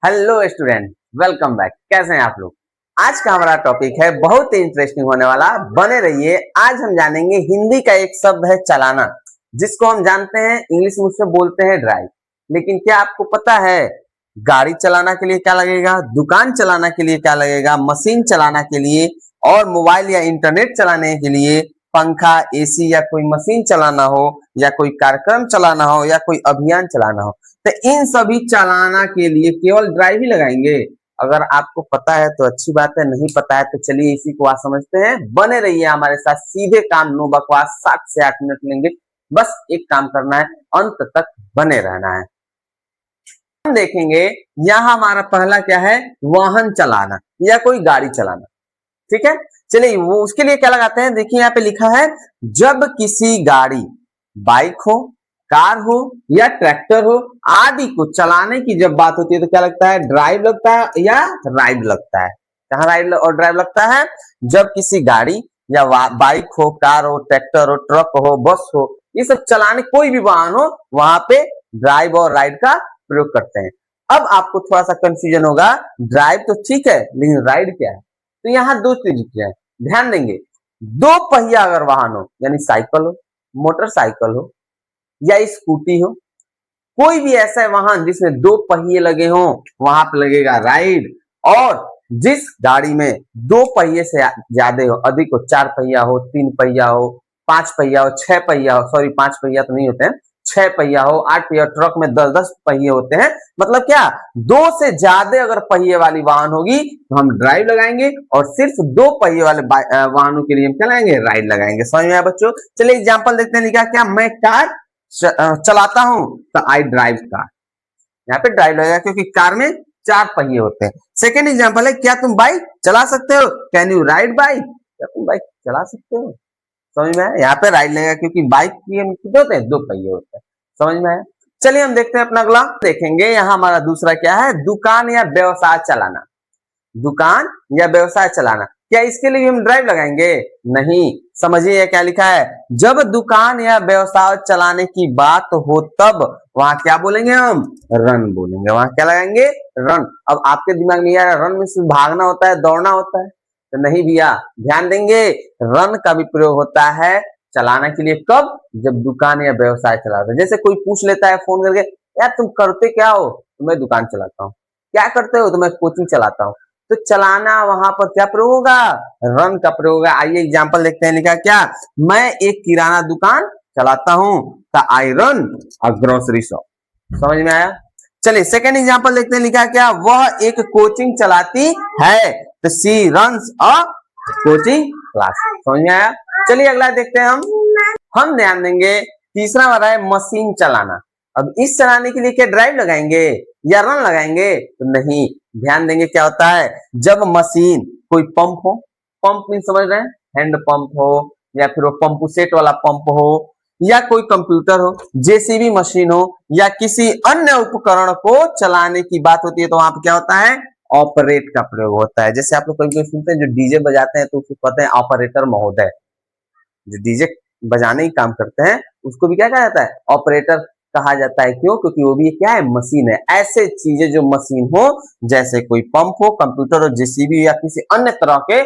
Hello student, welcome back. कैसे हैं आप लोग। आज का हमारा टॉपिक है बहुत ही इंटरेस्टिंग होने वाला, बने रहिए। आज हम जानेंगे हिंदी का एक शब्द है चलाना, जिसको हम जानते हैं इंग्लिश में उससे बोलते हैं ड्राइव। लेकिन क्या आपको पता है गाड़ी चलाना के लिए क्या लगेगा, दुकान चलाना के लिए क्या लगेगा, मशीन चलाना के लिए और मोबाइल या इंटरनेट चलाने के लिए पंखा, एसी या कोई मशीन चलाना हो या कोई कार्यक्रम चलाना हो या कोई अभियान चलाना हो, तो इन सभी चलाना के लिए केवल ड्राइव ही लगाएंगे। अगर आपको पता है तो अच्छी बात है, नहीं पता है तो चलिए इसी को आज समझते हैं। बने रहिए हमारे साथ, सीधे काम, नो बकवास। 7 से 8 मिनट लेंगे, बस एक काम करना है, अंत तक बने रहना है। हम देखेंगे यहाँ हमारा पहला क्या है, वाहन चलाना या कोई गाड़ी चलाना। ठीक है, चलिए वो उसके लिए क्या लगाते हैं, देखिए यहाँ पे लिखा है जब किसी गाड़ी, बाइक हो, कार हो या ट्रैक्टर हो आदि को चलाने की जब बात होती है तो क्या लगता है, ड्राइव लगता है या राइड लगता है। कहाँ राइड और ड्राइव लगता है, जब किसी गाड़ी या बाइक हो, कार हो, ट्रैक्टर हो, ट्रक हो, बस हो, ये सब चलाने, कोई भी वाहन हो, वहां पे ड्राइव और राइड का प्रयोग करते हैं। अब आपको थोड़ा सा कंफ्यूजन होगा, ड्राइव तो ठीक है लेकिन राइड क्या है। तो यहाँ दो चीज है, ध्यान देंगे। दो पहिया अगर वाहन हो, यानी साइकिल हो, मोटरसाइकिल हो या स्कूटी हो, कोई भी ऐसा वाहन जिसमें दो पहिए लगे हों, वहां पे लगेगा राइड। और जिस गाड़ी में दो पहिए से ज्यादा हो, अधिक हो, 4 पहिया हो, 3 पहिया हो, 5 पहिया हो, 6 पहिया हो, सॉरी 5 पहिया तो नहीं होते हैं, 6 पहिया हो, 8 पहिया, ट्रक में 10-10 पहिए होते हैं। मतलब क्या, दो से ज्यादा अगर पहिए वाली वाहन होगी तो हम ड्राइव लगाएंगे, और सिर्फ दो पहिए वाले वाहनों के लिए हम क्या लगाएंगे, राइड लगाएंगे। समझ में आया बच्चों। चलिए एग्जाम्पल देखते हैं, लिखा क्या, मैं कार चलाता हूं तो आई ड्राइव कार। यहाँ पे ड्राइव लगेगा क्योंकि कार में 4 पहिए होते हैं। सेकेंड एग्जांपल है, क्या तुम बाइक चला सकते हो, कैन यू राइड बाइक, क्या तुम बाइक चला सकते हो। समझ में आया, यहाँ पे राइड लगेगा क्योंकि बाइक की कितने होते हैं, 2 पहिए होते हैं। समझ में आया। चलिए हम देखते हैं अपना अगला, देखेंगे यहाँ हमारा दूसरा क्या है, दुकान या व्यवसाय चलाना। दुकान या व्यवसाय चलाना, क्या इसके लिए हम ड्राइव लगाएंगे, नहीं। समझिए क्या लिखा है, जब दुकान या व्यवसाय चलाने की बात हो तब वहां क्या बोलेंगे, हम रन बोलेंगे। वहां क्या लगाएंगे, रन। अब आपके दिमाग में यार रन में सिर्फ भागना होता है, दौड़ना होता है, तो नहीं भैया, ध्यान देंगे, रन का भी प्रयोग होता है चलाना के लिए। कब, जब दुकान या व्यवसाय चलाते हैं। जैसे कोई पूछ लेता है फोन करके, यार तुम करते क्या हो, तो मैं दुकान चलाता हूँ। क्या करते हो, तो मैं कोचिंग चलाता हूँ। तो चलाना वहां पर क्या प्रयोग होगा, रन का प्रयोग होगा। आइए एग्जांपल देखते हैं, लिखा क्या, मैं एक किराना दुकान चलाता हूं, I run a grocery shop. समझ में आया। चलिए सेकंड एग्जांपल देखते हैं, लिखा क्या, वह एक कोचिंग चलाती है, तो सी रन्स अ कोचिंग क्लास। समझ में आया। चलिए अगला देखते हैं हम ध्यान देंगे, तीसरा वाला है मशीन चलाना। अब इस चलाने के लिए क्या ड्राइव लगाएंगे या रन लगाएंगे, तो नहीं। ध्यान देंगे क्या होता है, जब मशीन, कोई पंप हो, पंप मीन समझ रहे हैं, हैंड पंप हो या फिर वो पंप सेट वाला पंप हो, या कोई कंप्यूटर हो, जेसीबी मशीन हो, या किसी अन्य उपकरण को चलाने की बात होती है, तो वहां पर क्या होता है, ऑपरेट का प्रयोग होता है। जैसे आप लोग कभी सुनते हैं जो डीजे बजाते हैं तो उसको कहते हैं ऑपरेटर महोदय। जो डीजे बजाने ही काम करते हैं उसको भी क्या कहा जाता है, ऑपरेटर कहा जाता है। क्यों, क्योंकि वो भी क्या है, मशीन है। ऐसे चीजें जो मशीन हो, जैसे कोई पंप हो, कंप्यूटर हो, जेसीबी या किसी अन्य तरह के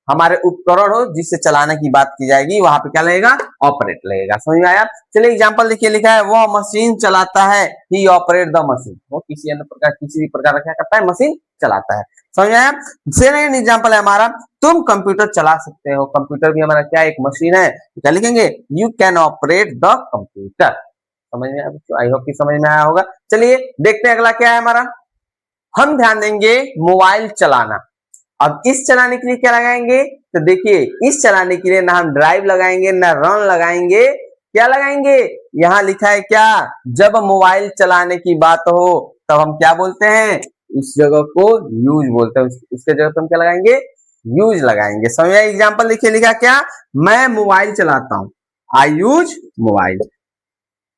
हमारे उपकरण हो जिससे चलाने की बात की जाएगी, वहां पे क्या लगेगा, ऑपरेट लगेगा। समझ में आया। चलिए एग्जांपल देखिए, लिखा है वह मशीन चलाता है, ही ऑपरेट द मशीन। वो किसी अन्य प्रकार, किसी भी प्रकार का क्या करता है, मशीन चलाता है। समझ में आया। सेकंड एग्जांपल है हमारा, तुम कंप्यूटर चला सकते हो। कंप्यूटर भी हमारा क्या, एक मशीन है। क्या लिखेंगे, you can operate the computer. समझ में आया, आई होप कि समझ में आया होगा। चलिए देखते हैं अगला क्या है हमारा, हम ध्यान देंगे मोबाइल चलाना। अब इस चलाने के लिए क्या लगाएंगे, तो देखिए इस चलाने के लिए ना हम ड्राइव लगाएंगे ना रन लगाएंगे, क्या लगाएंगे, यहां लिखा है क्या, जब मोबाइल चलाने की बात हो तब हम क्या बोलते हैं, उस जगह को यूज बोलते हैं। उसके जगह पे हम क्या लगाएंगे, यूज लगाएंगे। समझ आया। एग्जाम्पल लिखिए, लिखा क्या, मैं मोबाइल चलाता हूं, आई यूज मोबाइल।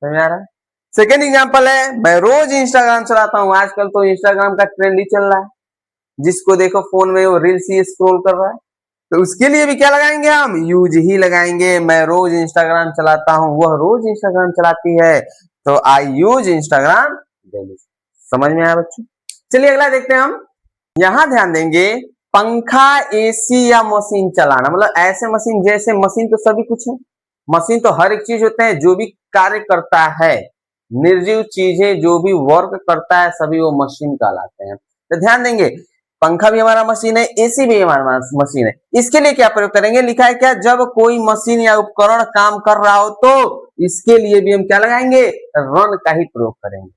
समझ आ रहा है। सेकेंड एग्जाम्पल है, मैं रोज इंस्टाग्राम चलाता हूं। आजकल तो इंस्टाग्राम का ट्रेंड ही चल रहा है, जिसको देखो फोन में वो रील्स ही स्क्रॉल कर रहा है, तो उसके लिए भी क्या लगाएंगे, हम यूज ही लगाएंगे। मैं रोज इंस्टाग्राम चलाता हूं, वह रोज इंस्टाग्राम चलाती है, तो आई यूज इंस्टाग्राम डेली। समझ में आया बच्चों। चलिए अगला देखते हैं हम। यहां ध्यान देंगे, पंखा, एसी या मशीन चलाना, मतलब ऐसे मशीन, जैसे मशीन तो सभी कुछ है, मशीन तो हर एक चीज होता है, जो भी कार्य करता है, निर्जीव चीजें जो भी वर्क करता है सभी वो मशीन कहलाते हैं। तो ध्यान देंगे, पंखा भी हमारा मशीन है, एसी भी हमारा मशीन है। इसके लिए क्या प्रयोग करेंगे, लिखा है क्या, जब कोई मशीन या उपकरण काम कर रहा हो तो इसके लिए भी हम क्या लगाएंगे, रन का ही प्रयोग करेंगे।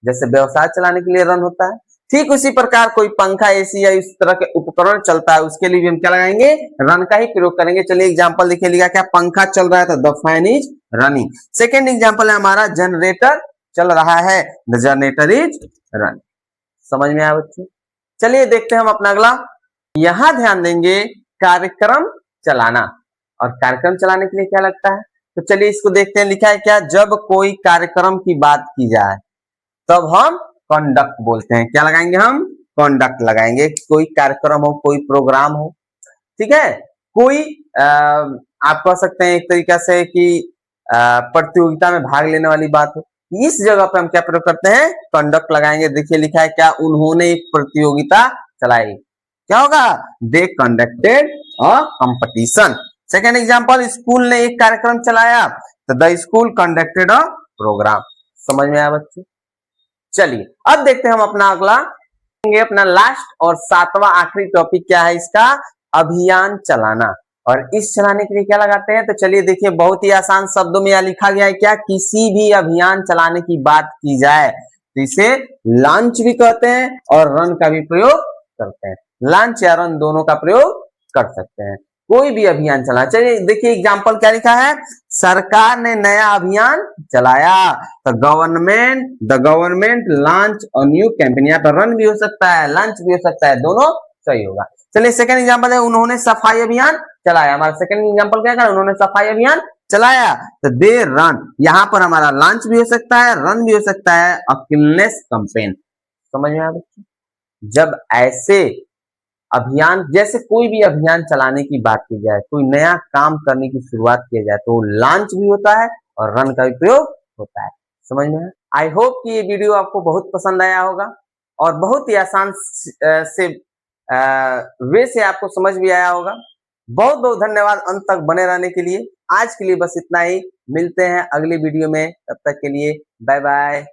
जैसे व्यवसाय चलाने के लिए रन होता है, ठीक उसी प्रकार कोई पंखा, एसी या इस तरह के उपकरण चलता है, उसके लिए भी हम क्या लगाएंगे, रन का ही प्रयोग करेंगे। चलिए एग्जांपल देखिए, लिखा क्या, पंखा चल रहा है तो the fan is running. Second example है हमारा, जनरेटर चल रहा है, द जनरेटर इज रनिंग। समझ में आया बच्चों? चलिए देखते हैं हम अपना अगला। यहां ध्यान देंगे, कार्यक्रम चलाना, और कार्यक्रम चलाने के लिए क्या लगता है, तो चलिए इसको देखते हैं। लिखा है क्या, जब कोई कार्यक्रम की बात की जाए तब हम कंडक्ट बोलते हैं। क्या लगाएंगे हम, कंडक्ट लगाएंगे। कोई कार्यक्रम हो, कोई प्रोग्राम हो, ठीक है, कोई आप कह सकते हैं एक तरीका से कि प्रतियोगिता में भाग लेने वाली बात हो, इस जगह पे हम क्या प्रयोग करते हैं, कंडक्ट लगाएंगे। देखिए लिखा है क्या, उन्होंने एक प्रतियोगिता चलाई, क्या होगा, they conducted a competition. Second example, school ने एक कार्यक्रम चलाया तो the school conducted a programme. समझ में आया बच्चों? चलिए अब देखते हैं हम अपना अगला, अपना लास्ट और सातवां आखिरी टॉपिक क्या है इसका, अभियान चलाना। और इस चलाने के लिए क्या लगाते हैं, तो चलिए देखिए, बहुत ही आसान शब्दों में यह लिखा गया है क्या, किसी भी अभियान चलाने की बात की जाए तो इसे लॉन्च भी कहते हैं और रन का भी प्रयोग करते हैं। लॉन्च या रन दोनों का प्रयोग कर सकते हैं, कोई भी अभियान चला। चलिए देखिए एग्जाम्पल क्या लिखा है, सरकार ने नया अभियान चलाया, तो the government launch a new campaign. यहाँ पर रन भी हो सकता है, लॉन्च भी हो सकता है, दोनों सही होगा। चलिए सेकंड एग्जांपल है, उन्होंने सफाई अभियान चलाया। हमारा सेकंड एग्जांपल क्या है, उन्होंने सफाई अभियान चलाया, तो दे रन, यहां पर हमारा लॉन्च भी हो सकता है, रन भी हो सकता है, अ क्लीननेस कैंपेन। समझ में आया बच्चों? जब ऐसे अभियान, जैसे कोई भी अभियान चलाने की बात की जाए, कोई नया काम करने की शुरुआत की जाए, तो लॉन्च भी होता है और रन का भी प्रयोग होता है। समझ में? आई होप कि ये वीडियो आपको बहुत पसंद आया होगा और बहुत ही आसान से वे से आपको समझ भी आया होगा। बहुत बहुत धन्यवाद अंत तक बने रहने के लिए। आज के लिए बस इतना ही, मिलते हैं अगली वीडियो में, तब तक के लिए बाय बाय।